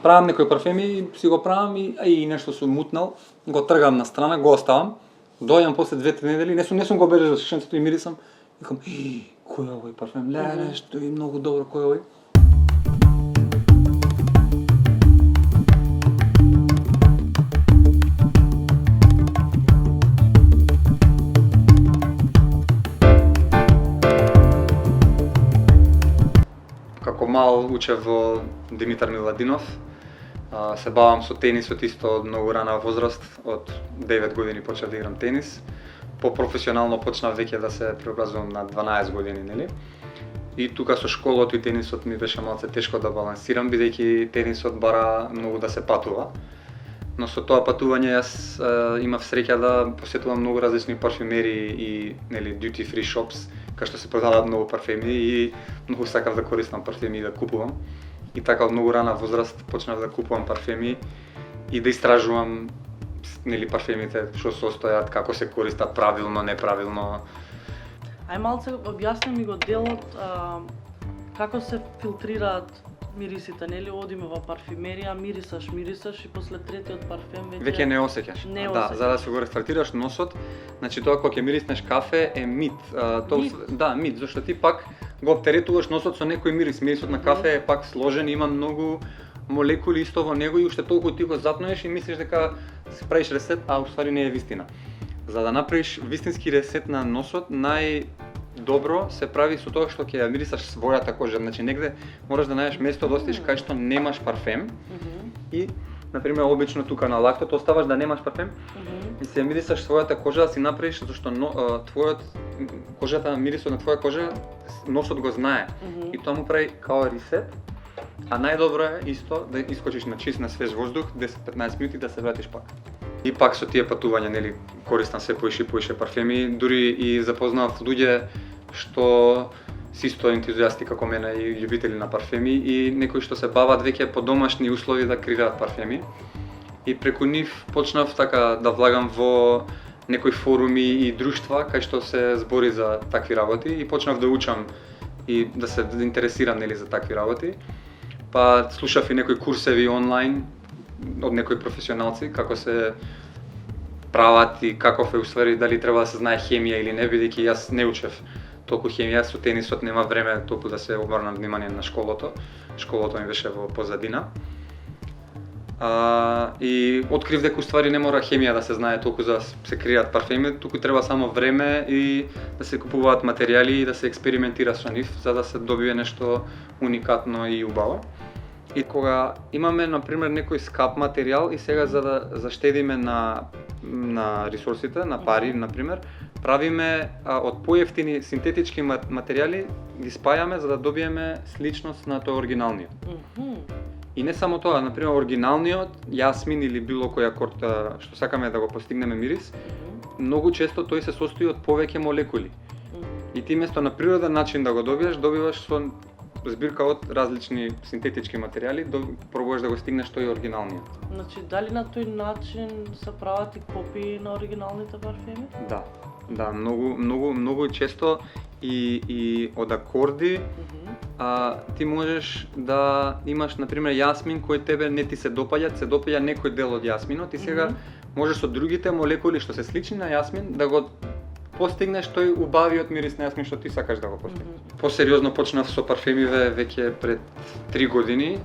правам некои парфеми, си го правам и нешто сум мутнал, го тргам на страна, го оставам. Доаѓам после 2-3 недели, не сум го бележал шишенцето и мирисам, викам, кој е овој парфем? Нешто е многу добро, кој е овој? Како мал учев во Димитар Миладинов, се бавам со тенисот исто од многу рана возраст, од 9 години почнав да играм тенис. По-професионално почнав веќе да се преобразувам на 12 години, нели? И тука со школото и тенисот ми беше малце тешко да балансирам, бидејќи тенисот бара многу да се патува. Но со тоа патување јас имав среќа да посетувам многу различни парфюмери и нели duty free shops, кај што се продаваат многу парфеми и многу сакав да користам парфеми и да купувам. И така од многу рана возраст почнав да купувам парфеми и да истражувам нели парфемите што состојат, како се користат правилно, неправилно. Ај малце објасни ми го делот како се филтрираат мирисите, нели одиме во парфюмерија, мирисаш и после третиот парфем веќе не осеќаш. Да, за да се го рестартираш носот, значи тоа кога ќе мириснеш кафе е мит. Да, мит, зашто ти пак го оптеретуваш носот со некој мирис. Мирисот на кафе е пак сложен, има многу молекули исто во него и уште толку ти го запнуеш и мислиш дека си правиш ресет, а уствари не е вистина. За да направиш вистински ресет на носот, најдобро се прави со тоа што ќе ја мирисаш својата кожа. Значи негде мораш да најдеш место да остиш кај што немаш парфем. И например обично тука на лактот оставаш да немаш парфем и се мирисаш својата кожа да си направиш зашто кожата, мирисот на твоја кожа носот го знае. И тоа му прави као ресет. А најдобро е исто да искочиш на чист, на свеж воздух 10-15 минути да се вратиш пак. И пак со тие патувања, нели, користам се поише парфеми, дури и запознав луѓе што си исто ентузијасти како мене и љубители на парфеми и некои што се бават веќе по домашни услови да креираат парфеми. И преку нив почнав така да влагам во некои форуми и друштва кај што се збори за такви работи и почнав да учам и да се интересирам нели за такви работи. Па слушав и некои курсеви онлайн од некои професионалци како се прават и каков е уствари, дали треба да се знае хемија или не, бидејќи јас не учев толку хемија, со тенисот нема време толку да се обрнам внимание на школото. Школото ми беше во позадина. И открив дека уствари не мора хемија да се знае толку за да се креираат парфеми, туку треба само време и да се купуваат материјали и да се експериментира со нив за да се добие нешто уникатно и убаво. И кога имаме на пример некој скап материјал и сега за да заштедиме на ресурсите, на пари на пример, правиме од поевтини синтетички материјали ги спајаме за да добиеме сличност на тоа оригиналниот. И не само тоа, на пример оригиналниот јасмин или било кој акорд што сакаме да го постигнеме мирис, многу често тој се состои од повеќе молекули. И ти место на природен начин да го добиваш со збирка од различни синтетички материјали, пробуваш да го стигнеш тој оригиналниот. Значи, дали на тој начин се прават и копии на оригиналните парфеми? Да, многу често и од акорди ти можеш да имаш на пример јасмин кој тебе не ти се допаѓа некој дел од јасминот и сега можеш со другите молекули што се слични на јасмин да го постигнеш тој убавиот мирис на јасмин што ти сакаш да го постигнеш. Посериозно почнав со парфемиве веќе пред 3 години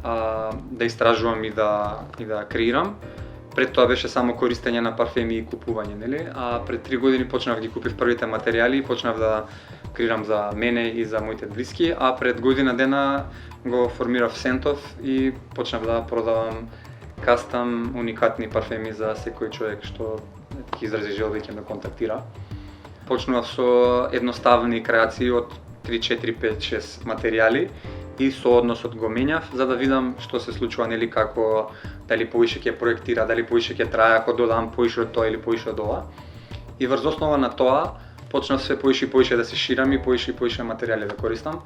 да истражувам и да креирам. Пред тоа беше само користење на парфеми и купување, нели? А пред 3 години почнав ги купив првите материјали и почнав да креирам за мене и за моите блиски, а пред година дена го формирав Сентов и почнав да продавам кастам уникатни парфеми за секој човек што ќе изрази желба ќе ме контактира. Почнував со едноставни креации од 3, 4, 5, 6 материјали и со односот го менјав за да видам што се случува, нели, како дали повише ќе проектира, дали повише ќе трае ако додам повише од тоа или повише од ова. И врз основа на тоа почнав се повише и повише да се ширам и повише материјали да користам.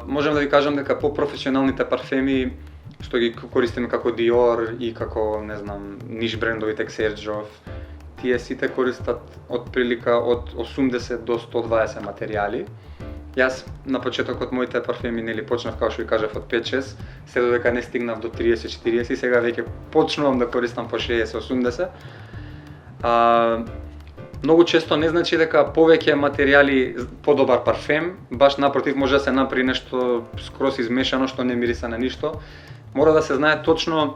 Можам да ви кажам дека по-професионалните парфеми што ги користиме како Dior и како, не знам, ниш брендовите Xerjoff, тие сите користат од прилика од 80 до 120 материјали Јас на почетокот моите парфеми нели почнав како што ви кажав од 5-6, се додека не стигнав до 30-40, сега веќе почнувам да користам по 60-80. Многу често не значи дека повеќе материјали подобар парфем, баш напротив може да се направи нешто скроз измешано што не мириса на ништо. Мора да се знае точно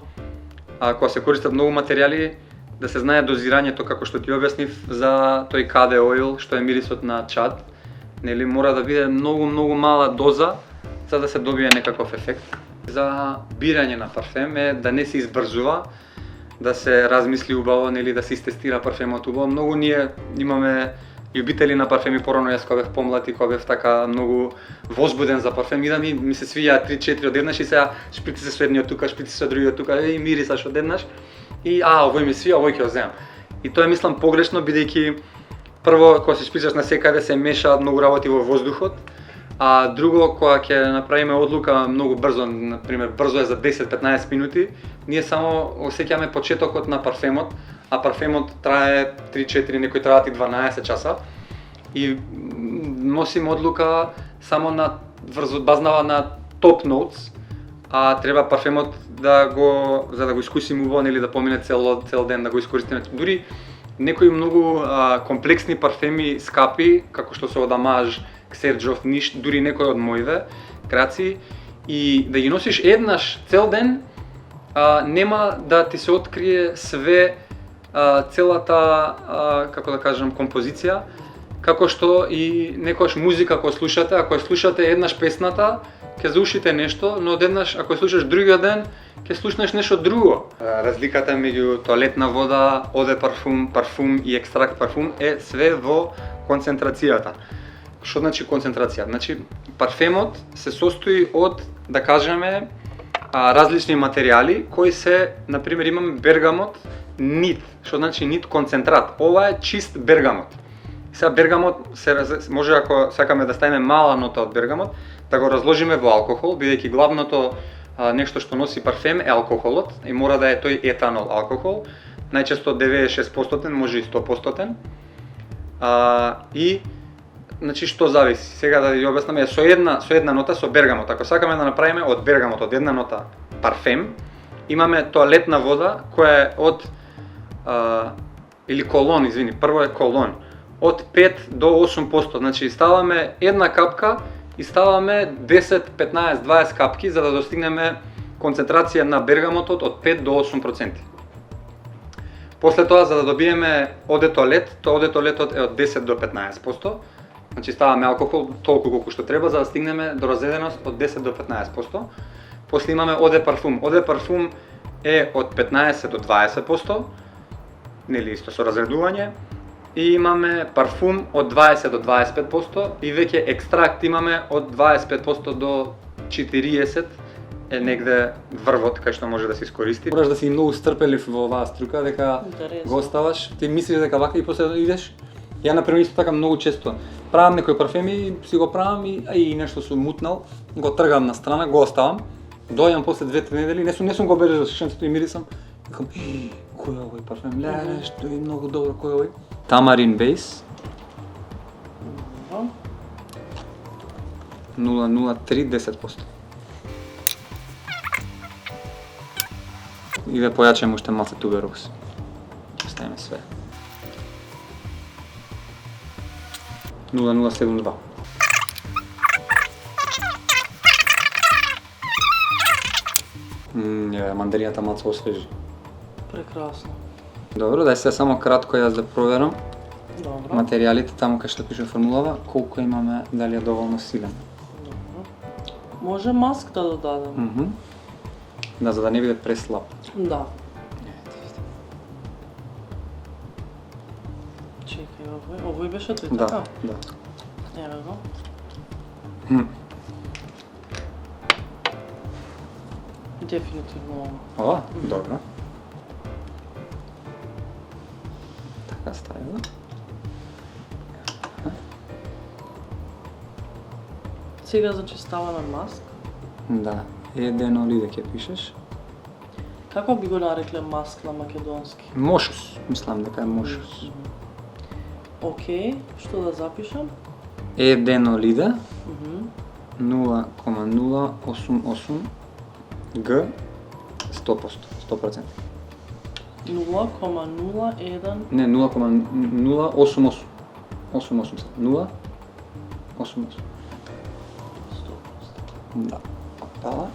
кога се користат многу материјали, да се знае дозирањето како што ти објаснив за тој KD oil што е мирисот на чад. Нели мора да биде многу мала доза за да се добие некаков ефект. За бирање на парфем е да не се избрзува, да се размисли убаво, нели да се истестира парфемот убаво. Многу ние имаме љубители на парфеми, порано јас кога бев помлад и кога бев така многу возбуден за парфем, и да ми се свија 3-4 одеднаш и сега шприци се со едниот тука, шприци со другиот тука, и мирисаш одеднаш и овој ми свија, овој ќе го земам. И тоа е мислам погрешно, бидејќи прво кога се шприцаш на секаде се мешаат многу работи во воздухот, а друго кога ќе направиме одлука многу брзо, например брзо е за 10-15 минути, ние само осеќаме почетокот на парфемот, а парфемот трае 3-4, некој траат и 12 часа. И носиме одлука само на базнава на топ ноутс, а треба парфемот за да го искусиме убаво, нели да помине цел ден да го искористиме. Дури некои многу комплексни парфеми, скапи, како што се од Амаж, Ксерджов, Ниш, дури некои од моите креации, и да ги носиш еднаш цел ден, нема да ти се открие све целата, како да кажам, композиција, како што и некојаш музика која слушате, ако ја слушате еднаш песната, ќе заушите нешто, но одеднаш ако ја слушаш другиот ден, ќе слушнеш нешто друго. Разликата меѓу тоалетна вода, оде парфум и екстракт парфум е све во концентрацијата. Што значи концентрација? Значи парфемот се состои од, да кажеме, различни материјали кои се, например, имаме бергамот, нит, што значи нит концентрат. Ова е чист бергамот. Сега бергамот може, ако сакаме да ставиме мала нота од бергамот, да го разложиме во алкохол, бидејќи главното нешто што носи парфем е алкохолот и мора да е тој етанол алкохол, најчесто 96%, може и 100%. И значи што зависи? Сега да ви објаснаме, со една нота со бергамот. Ако сакаме да направиме од бергамот од една нота парфем, имаме тоалетна вода која е од или колон, извини, прво е колон, од 5 до 8%, значи ставаме една капка и ставаме 10, 15, 20 капки за да достигнеме концентрација на бергамотот од 5 до 8%. После тоа, за да добиеме оде тоалетот е од 10 до 15%, значи ставаме алкохол толку колку што треба за да стигнеме до разреденост од 10 до 15%. После имаме оде парфум. Оде парфум е од 15 до 20%, нели исто со разредување. И имаме парфум од 20 до 25% и веќе екстракт имаме од 25% до 40%, е негде врвот кај што може да се искористи. Мораш да си многу стрпелив во оваа струка, дека го оставаш, ти мислиш дека вака и после идеш. Ја например исто така многу често правам некои парфеми, си го правам и нешто сум мутнал, го тргам на страна, го оставам. Дојам после 2-3 недели, не сум го бележал шишенцето и мирисам. Викам, кој е овој парфем? Леле, што е многу добро, кој е овој? Тамарин Бейс. 0,03-10%. И да појачам уште малце туберокс. Ставиме све. 0,072. Мандарината малце освежи. Прекрасно. Добро, дај се само кратко јас да проверам. Добро. Материјалите таму кај што пише формулава, колку имаме, дали е доволно силен. Добро. Може маск да додадем? Да, за да не биде преслаб. Да. Чекај, овој беше тој, така? Да. Еве го. Дефинитивно ово. Ова? Добро. Така ставила. Сега значи ставаме маск. Да. Еденолиде ќе пишеш. Како би го нарекле маск на македонски? Мошус, мислам дека е мошус. Океј, што да запишам? Еденолиде 0,088. Г 100%. 0,01. Не, 0,088. 88 са. 0,88. 100%. Да. Опала.